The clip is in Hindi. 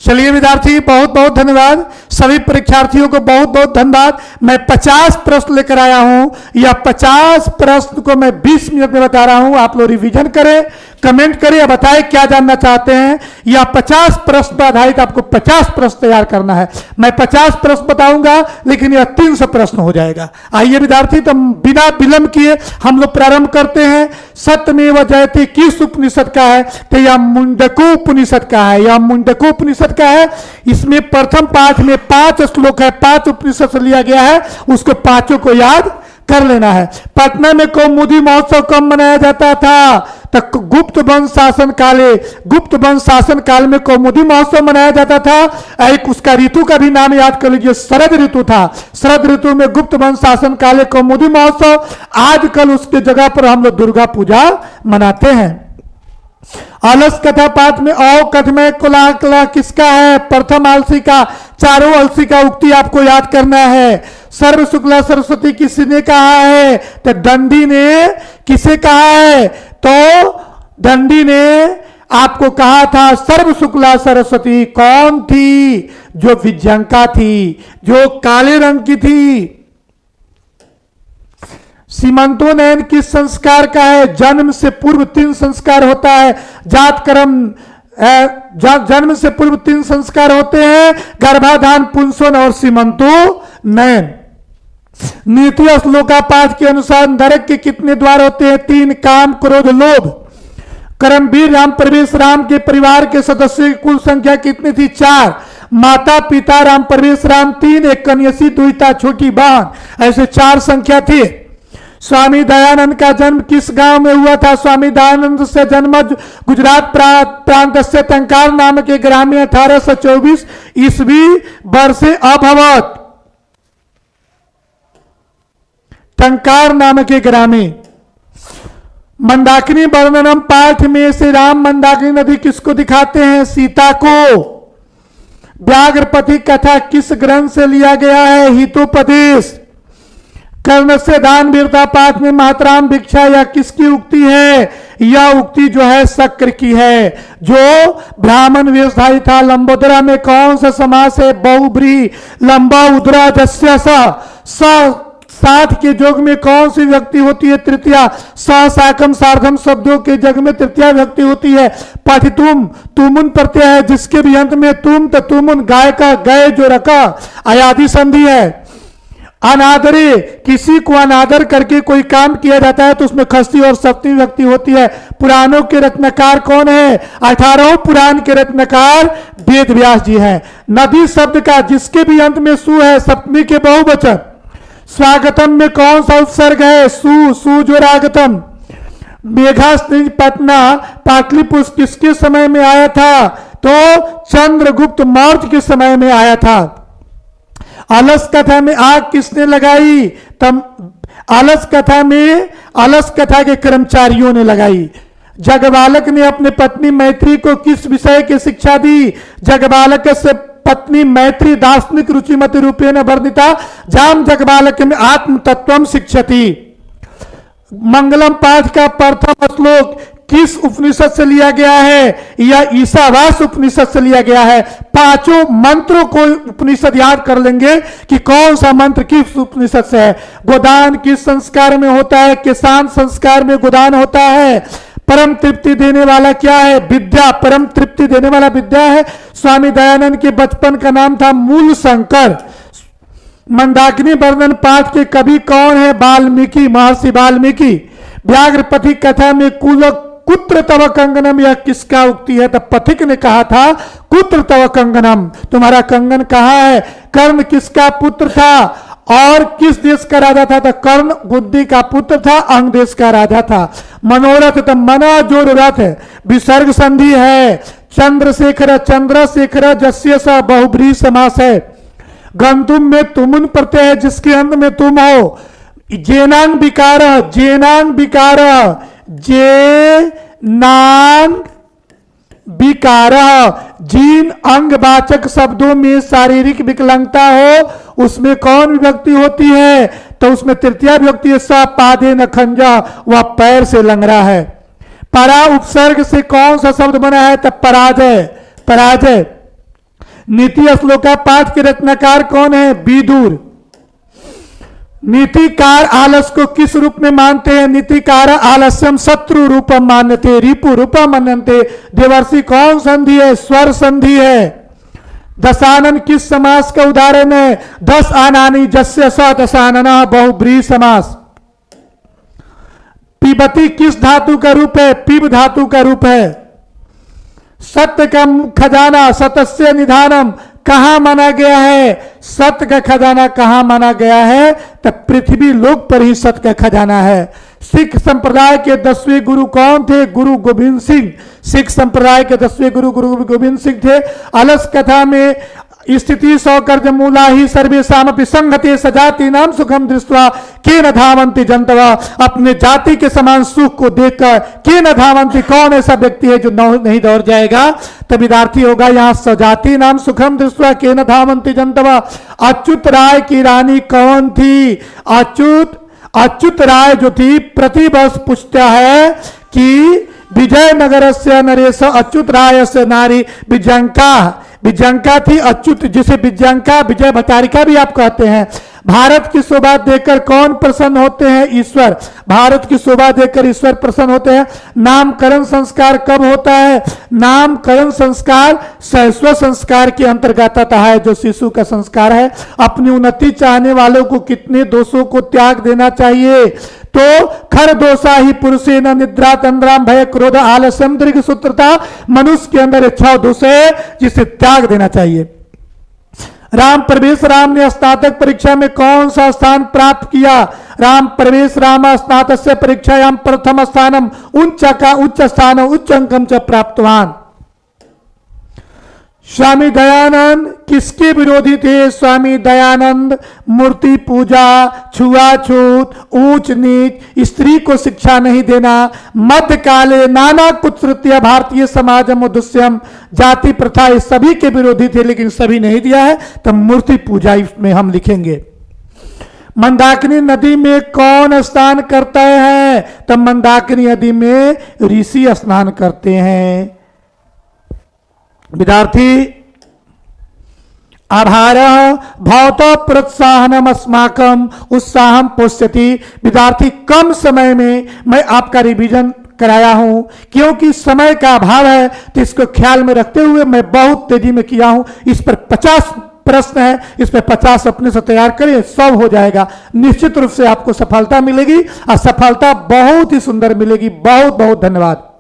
चलिए विद्यार्थी, बहुत बहुत धन्यवाद। सभी परीक्षार्थियों को बहुत बहुत धन्यवाद। मैं 50 प्रश्न लेकर आया हूं। या 50 प्रश्न को मैं 20 मिनट में बता रहा हूं। आप लोग रिवीजन करें, कमेंट करें या बताएं क्या जानना चाहते हैं। या 50 प्रश्न पर आधारित आपको 50 प्रश्न तैयार करना है। मैं 50 प्रश्न बताऊंगा लेकिन यह 300 प्रश्न हो जाएगा। आइए विद्यार्थी, तो बिना विलंब किए हम लोग प्रारंभ करते हैं। सत्यमेव जयते किस उपनिषद का है? तो यह मुंडको उपनिषद का है। यह मुंडको उपनिषद का है। इसमें प्रथम पाठ में 5 श्लोक है, 5 उपनिषद से लिया गया है। उसको पांचों को याद कर लेना है। पटना में कौमुदी महोत्सव कब मनाया जाता था? तो गुप्त वंश शासन काले, गुप्त वंश शासन काल में कौमुदी महोत्सव मनाया जाता था। एक उसका ऋतु का भी नाम याद कर लीजिए, शरद ऋतु था। शरद ऋतु में गुप्त वंश शासन काले कौमुदी महोत्सव। आजकल उसके जगह पर हम लोग दुर्गा पूजा मनाते हैं। अलस कथा पाठ में औ कथमय कुला किसका है? प्रथम आलसी का। चारों आलसी का उक्ति आपको याद करना है। सर्व शुक्ला सरस्वती किसने कहा है? तो दंडी ने किसे कहा है? तो दंडी ने आपको कहा था सर्व शुक्ला सरस्वती। कौन थी? जो विजयंका थी, जो काले रंग की थी। सीमंतोनयन किस संस्कार का है? जन्म से पूर्व 3 संस्कार होता है। जात कर्म, जन्म से पूर्व 3 संस्कार होते हैं, गर्भाधान, पुंसन और सीमंतोनयन। नीति श्लोका पाठ के अनुसार नरक के कितने द्वार होते हैं? 3। काम, क्रोध, लोभ। कर्मवीर राम प्रवेश राम के परिवार के सदस्यों की कुल संख्या कितनी थी? 4। माता पिता राम प्रवेश राम 3, एक कन्यासी, दुहिता, छोटी बहन, ऐसे 4 संख्या थी। स्वामी दयानंद का जन्म किस गांव में हुआ था? स्वामी दयानंद से जन्म गुजरात प्रांत से टंकार नामक के ग्राम में 1824 ईस्वी वर्षे अभवत। टंकार नामक के ग्रामे। मंदाकिनी वर्णनम पाठ में से राम मंदाकिनी नदी किसको दिखाते हैं? सीता को। व्याघ्रपति कथा किस ग्रंथ से लिया गया है? हितोपदेश। कर्ण से दान वीरता पाठ में मातराम भिक्षा या किसकी उक्ति है? यह उक्ति जो है शक्र की है, जो ब्राह्मण वेशधारी था। लंबोदरा में कौन सा समास है? बहुब्रीहि। लंबा उदरा जस्य स। साथ के जोग में कौन सी व्यक्ति होती है? तृतीया। स साकम सार्धम शब्दों के जग में तृतीया व्यक्ति होती है। पठितुम, तुमुन प्रत्यय है जिसके भी अंत में तुम, तो तुमुन गाय का गए जो रखा अयादि संधि है। अनादरे, किसी को अनादर करके कोई काम किया जाता है तो उसमें खस्ती और सप्तमी व्यक्ति होती है। पुराणों के रत्नकार कौन है? 18 पुराण के रत्नकार वेद व्यास जी हैं। नदी शब्द का जिसके भी अंत में सु है, सप्तमी के बहुवचन। स्वागतम में कौन सा उपसर्ग है? सु, सुजोरागतम। मेघास्त्रिज पटना पाटलिपुत्र किसके समय में आया था? तो चंद्रगुप्त मौर्य के समय में आया था। अलस कथा में आग किसने लगाई? तब अलस कथा में अलस कथा के कर्मचारियों ने लगाई। जगबालक ने अपने पत्नी मैत्री को किस विषय की शिक्षा दी? जगबालक से पत्नी मैत्री दार्शनिक रुचिमति रूपेण वर्णिता। जाम जगबालक में आत्म तत्वम शिक्षति। मंगलम पाठ का प्रथम श्लोक किस उपनिषद से लिया गया है? या ईशावास उपनिषद से लिया गया है। 5 मंत्रों को उपनिषद याद कर लेंगे कि कौन सा मंत्र किस उपनिषद से है। गोदान किस संस्कार में होता है? किसान संस्कार में गोदान होता है। परम तृप्ति देने वाला क्या है? विद्या। परम तृप्ति देने वाला विद्या है। स्वामी दयानंद के बचपन का नाम था मूल शंकर। मंदाकिनी वर्णन पाठ के कवि कौन है? वाल्मीकि, महर्षि वाल्मीकि। व्याघ्रपति कथा में कुत्र तव कंगनम, यह किसका उक्ति है? तो पथिक ने कहा था कुत्र तव कंगनम, तुम्हारा कंगन कहाँ है? कर्ण किसका पुत्र था और किस देश का राजा था? तो कर्ण गुद्दी का पुत्र था, अंग देश का राजा था। मनोरथ, तो मना जोर रथ है, विसर्ग संधि है। चंद्रशेखर, चंद्रशेखर जस्य स बहुब्रीहि समास है। गंतुम में तुमुन प्रत्यय है जिसके अंत में तुम हो। जेनांग विकार, जेनांग विकार, जे नांग विकार। जिन अंगवाचक शब्दों में शारीरिक विकलांगता हो उसमें कौन विभक्ति होती है? तो उसमें तृतीया विभक्ति है। स पादे न खंजा, वह पैर से लंगड़ा है। परा उपसर्ग से कौन सा शब्द बना है? तो पराजय, पराजय। नीति श्लोका पाठ के रचनाकार कौन है? विदुर। नीतिकार आलस को किस रूप में मानते हैं? नीतिकार आलस्यम शत्रु रूपम मान्यते रिपु रूपम मान्यते। देवर्षि कौन संधि है? स्वर संधि है। दशानन किस समास का उदाहरण है? 10 आनानी जस्य स दशानना बहुब्रीहि समास। पिबती किस धातु का रूप है? पिब धातु का रूप है। सत्य का खजाना सतस्य निधानम कहां माना गया है? सत्य का खजाना कहां माना गया है? तब पृथ्वी लोक पर ही सत्य का खजाना है। सिख संप्रदाय के 10वें गुरु कौन थे? गुरु गोविंद सिंह। सिख संप्रदाय के 10वें गुरु गुरु गोविंद सिंह थे। अलस कथा में स्थिति सौकर्ज मूला ही सर्वेशामपि संगते सजाति नाम सुखम दृष्ट्वा के न धावंती जनतवा। अपने जाति के समान सुख को देखकर के न धावंती, कौन ऐसा व्यक्ति है जो नहीं दौड़ जाएगा? तब विद्यार्थी होगा यहाँ सजाति नाम सुखम दृष्ट्वा के न धावंती जनतवा। अच्युत राय की रानी कौन थी? अच्युत राय जो थी प्रतिवर्ष पूछता है कि विजयनगर से नरेश अच्युत राय से नारी विजयंका थी अच्युत, जिसे विजयंका विजय भटारिका भी आप कहते हैं। भारत की शोभा देखकर कौन प्रसन्न होते हैं? ईश्वर। भारत की शोभा देखकर ईश्वर प्रसन्न होते हैं। नामकरण संस्कार कब होता है? नामकरण संस्कार शैशव संस्कार के अंतर्गत आता है, जो शिशु का संस्कार है। अपनी उन्नति चाहने वालों को कितने दोषों को त्याग देना चाहिए? तो खर दोषा ही पुरुषे न निद्रा तंद्राम भय क्रोध आलस्यम दीर्घ सूत्रता। मनुष्य के अंदर इच्छा दोष है जिसे त्याग देना चाहिए। राम प्रवेश राम ने स्नातक परीक्षा में कौन सा स्थान प्राप्त किया? राम प्रवेश राम स्नातस्य परीक्षायाम प्रथम स्थानम उच्च स्थान उच्च अंकम च प्राप्तवान। स्वामी दयानंद किसके विरोधी थे? स्वामी दयानंद मूर्ति पूजा, छुआछूत, ऊंच नीच, स्त्री को शिक्षा नहीं देना, मध्यकाले नाना कुत्सृत्य भारतीय समाजम उद्देश्यम, जाति प्रथा, इस सभी के विरोधी थे, लेकिन सभी नहीं दिया है। तब मूर्ति पूजा इसमें हम लिखेंगे। मंदाकिनी नदी में कौन स्नान करते हैं? तब मंदाकिनी नदी में ऋषि स्नान करते हैं। विद्यार्थी आभार भवत प्रोत्साहनम अस्माकम उत्साहम पोष्यति। विद्यार्थी कम समय में मैं आपका रिवीजन कराया हूं, क्योंकि समय का अभाव है, तो इसको ख्याल में रखते हुए मैं बहुत तेजी में किया हूं। इस पर 50 प्रश्न है, इस पर 50 अपने से तैयार करें, 100 हो जाएगा। निश्चित रूप से आपको सफलता मिलेगी और सफलता बहुत ही सुंदर मिलेगी। बहुत बहुत धन्यवाद।